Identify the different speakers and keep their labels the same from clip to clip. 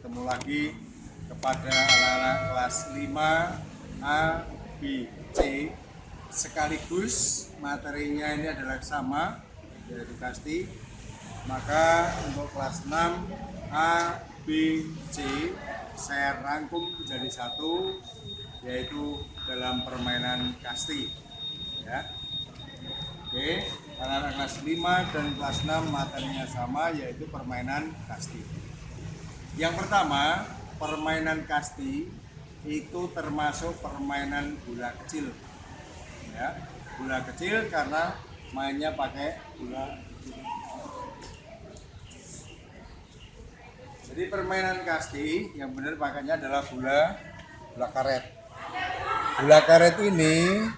Speaker 1: Ketemu lagi kepada anak-anak kelas 5 A, B, C. Sekaligus materinya ini adalah sama, yaitu kasti. Maka untuk kelas 6 A, B, C saya rangkum menjadi satu, yaitu dalam permainan kasti. Ya. Oke, anak-anak kelas 5 dan kelas 6 materinya sama, yaitu permainan kasti. Yang pertama, permainan kasti itu termasuk permainan bola kecil. Ya, bola kecil karena mainnya pakai bola kecil. Jadi permainan kasti yang benar pakainya adalah bola karet. Bola karet ini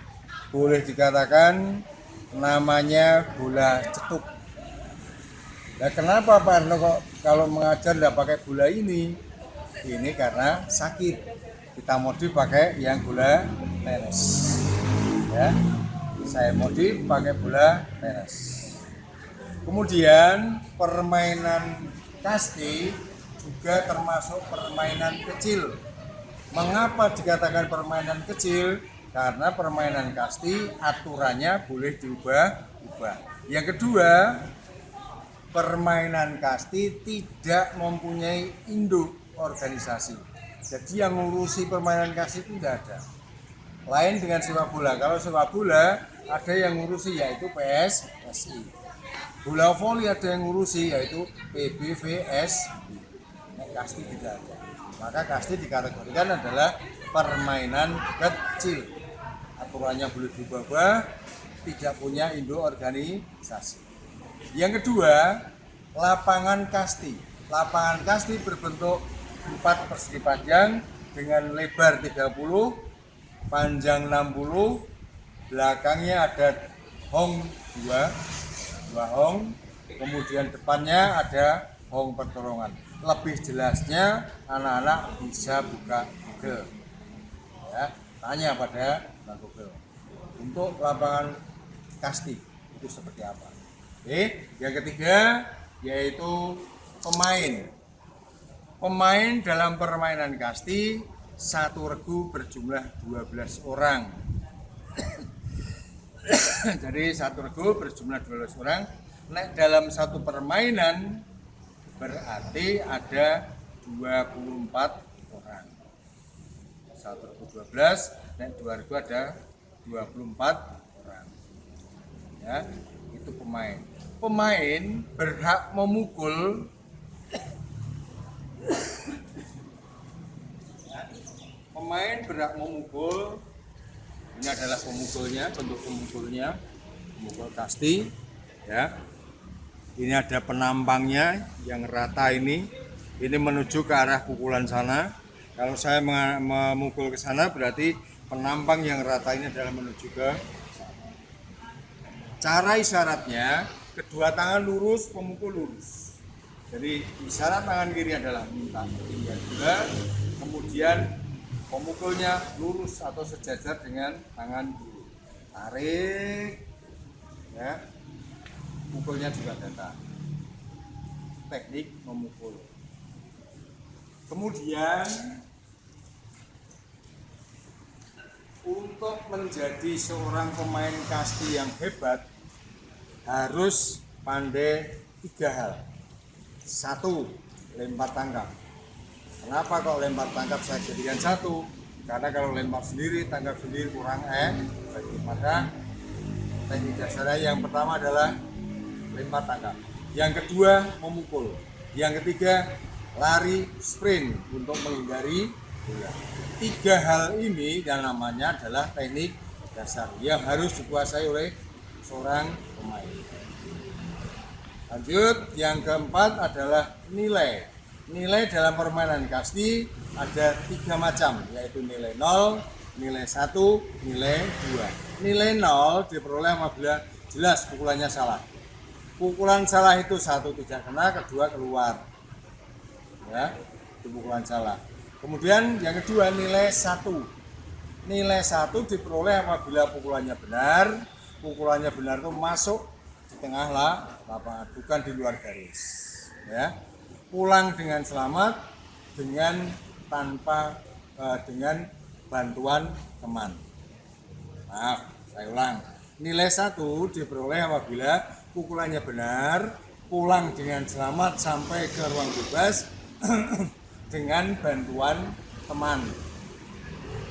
Speaker 1: boleh dikatakan namanya bola cetuk. Nah, kenapa Pak Arno kok kalau mengajar tidak pakai bola ini? Ini karena sakit. Kita modif pakai yang bola tenis. Ya, saya modif pakai bola tenis. Kemudian permainan kasti juga termasuk permainan kecil. Mengapa dikatakan permainan kecil? Karena permainan kasti aturannya boleh diubah-ubah. Yang kedua, permainan kasti tidak mempunyai induk organisasi. Jadi yang ngurusi permainan kasti itu tidak ada. Lain dengan sepak bola. Kalau sepak bola ada yang ngurusi yaitu PSSI. Bola voli ada yang ngurusi yaitu PBVSI. Kasti tidak ada. Maka kasti dikategorikan adalah permainan kecil. Aturannya boleh diubah-ubah, tidak punya induk organisasi. Yang kedua, lapangan kasti. Lapangan kasti berbentuk 4 persegi panjang dengan lebar 30, panjang 60, belakangnya ada hong 2 hong, kemudian depannya ada hong pertolongan. Lebih jelasnya anak-anak bisa buka Google. Ya, tanya pada Google. Untuk lapangan kasti itu seperti apa? Oke, yang ketiga yaitu pemain. Pemain dalam permainan kasti satu regu berjumlah 12 orang. Jadi satu regu berjumlah 12 orang. Nah, dalam satu permainan berarti ada 24 orang. Satu regu 12, dan 2 regu ada 24 orang. Ya, itu pemain. Pemain berhak memukul pemain berhak memukul. Ini adalah pemukulnya, bentuk pemukulnya, pemukul kasti. Ya, ini ada penampangnya yang rata ini menuju ke arah pukulan sana. Kalau saya memukul ke sana berarti penampang yang rata ini adalah menuju ke sana. Cara isyaratnya kedua tangan lurus, pemukul lurus. Jadi isyarat tangan kiri adalah minta tinggal juga, kemudian pemukulnya lurus atau sejajar dengan tangan kiri. Tarik, ya, pukulnya juga datar. Teknik memukul. Kemudian untuk menjadi seorang pemain kasti yang hebat harus pandai 3 hal. 1, lempar tangkap. Kenapa kok lempar tangkap saya jadikan 1? Karena kalau lempar sendiri, tangkap sendiri kurang maka teknik dasarnya yang pertama adalah lempar tangkap. Yang kedua, memukul. Yang ketiga, lari sprint untuk menghindari bola. 3 hal ini yang namanya adalah teknik dasar yang harus dikuasai oleh seorang pemain. Lanjut, yang keempat adalah nilai. Nilai dalam permainan kasti ada 3 macam, yaitu nilai 0, nilai 1, nilai 2. Nilai 0 diperoleh apabila jelas pukulannya salah. Pukulan salah itu 1 tidak kena, kedua keluar. Ya, itu pukulan salah. Kemudian yang kedua nilai 1. Nilai 1 diperoleh apabila pukulannya benar. Pukulannya benar itu masuk di tengah lapangan, bukan di luar garis. Ya. Pulang dengan selamat dengan bantuan teman. Maaf, saya ulang. Nilai 1 diperoleh apabila pukulannya benar, pulang dengan selamat sampai ke ruang bebas dengan bantuan teman.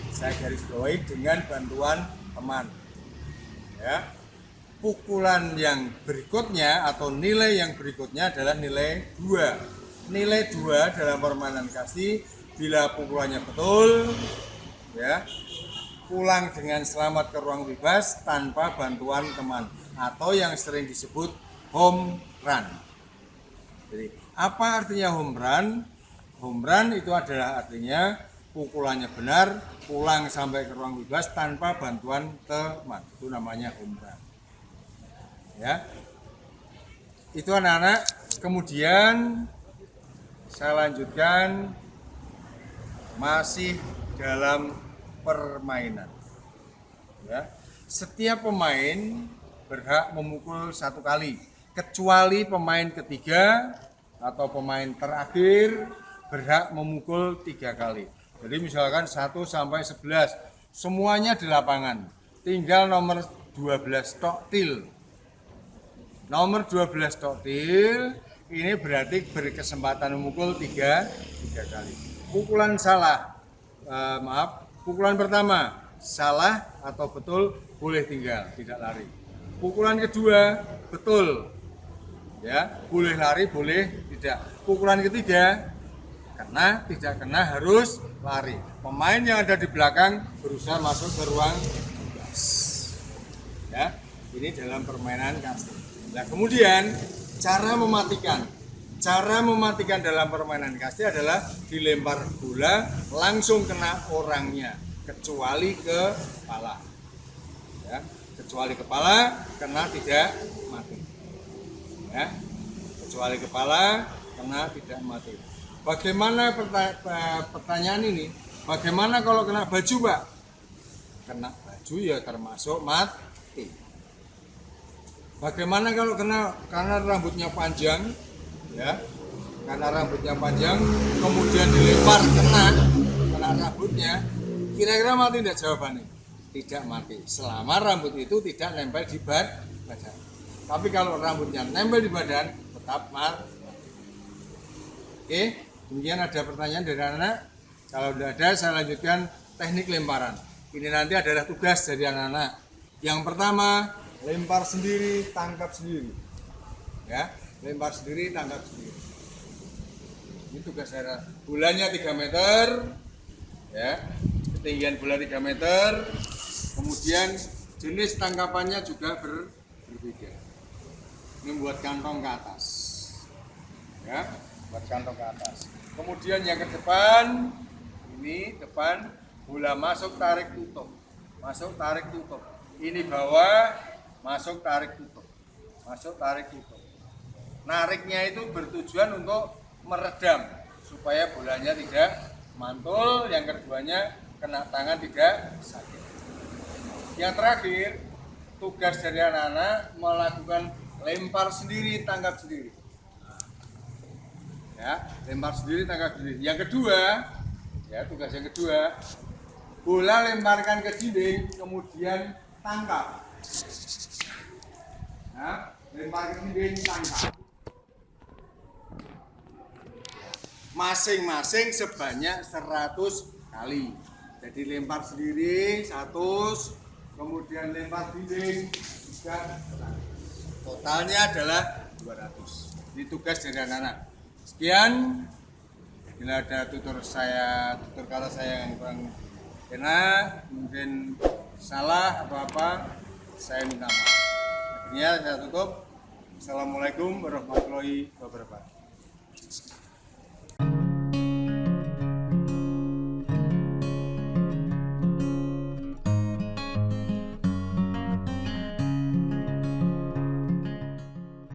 Speaker 1: Saya garis bawahi dengan bantuan teman. Ya. Pukulan yang berikutnya atau nilai yang berikutnya adalah nilai 2. Nilai 2 dalam permainan kasti bila pukulannya betul, ya, pulang dengan selamat ke ruang bebas tanpa bantuan teman atau yang sering disebut home run. Jadi, apa artinya home run? Home run itu adalah artinya pukulannya benar, pulang sampai ke ruang bebas tanpa bantuan teman. Itu namanya home run. Ya. Itu anak-anak. Kemudian saya lanjutkan masih dalam permainan. Ya. Setiap pemain berhak memukul 1 kali, kecuali pemain ketiga atau pemain terakhir berhak memukul 3 kali. Jadi misalkan 1 sampai 11 semuanya di lapangan. Tinggal nomor 12 tok til. Nomor 12 tok til ini berarti berkesempatan memukul 3 kali. Pukulan salah, pukulan pertama salah atau betul boleh tinggal, tidak lari. Pukulan kedua betul, ya, boleh lari, boleh tidak. Pukulan ketiga kena, tidak kena harus lari. Pemain yang ada di belakang berusaha masuk ke ruang bebas. Ya, ini dalam permainan kasti. Nah, kemudian cara mematikan dalam permainan kasti adalah dilempar bola langsung kena orangnya, kecuali kepala. Ya, kecuali kepala kena tidak mati. Ya, kecuali kepala kena tidak mati. Bagaimana pertanyaan ini? Bagaimana kalau kena baju, Pak? Kena baju ya termasuk mati. Bagaimana kalau karena rambutnya panjang, ya, karena rambutnya panjang, kemudian dilempar kena rambutnya, kira-kira mati tidak jawabannya? Tidak mati, selama rambut itu tidak nempel di badan. Tapi kalau rambutnya nempel di badan, tetap mati. Oke, demikian ada pertanyaan dari anak-anak. Kalau tidak ada, saya lanjutkan teknik lemparan. Ini nanti adalah tugas dari anak-anak. Yang pertama, lempar sendiri, tangkap sendiri. Ya, lempar sendiri, tangkap sendiri. Ini tugas saya. Bolanya 3 meter, ya, ketinggian bola 3 meter. Kemudian jenis tangkapannya juga berbeda. Ini buat kantong ke atas, ya, buat kantong ke atas. Kemudian yang ke depan, ini depan bola masuk tarik tutup, masuk tarik tutup. Ini bawah. Masuk tarik tutup, masuk tarik tutup. Nariknya itu bertujuan untuk meredam supaya bolanya tidak mantul. Yang keduanya kena tangan tidak sakit. Yang terakhir, tugas dari anak-anak melakukan lempar sendiri, tangkap sendiri. Ya, lempar sendiri, tangkap sendiri. Yang kedua, ya, tugas yang kedua, bola lemparkan ke dinding, kemudian tangkap. Nah, lempar ke dinding, tangkap. Masing-masing sebanyak 100 kali. Jadi lempar sendiri 100, kemudian lempar dinding juga 100. Totalnya adalah 200. Ini tugas dari anak-anak. Sekian. Bila ada tutur kata saya yang kurang enak, mungkin salah atau apa, saya minta maaf. Akhirnya saya tutup. Assalamualaikum warahmatullahi wabarakatuh.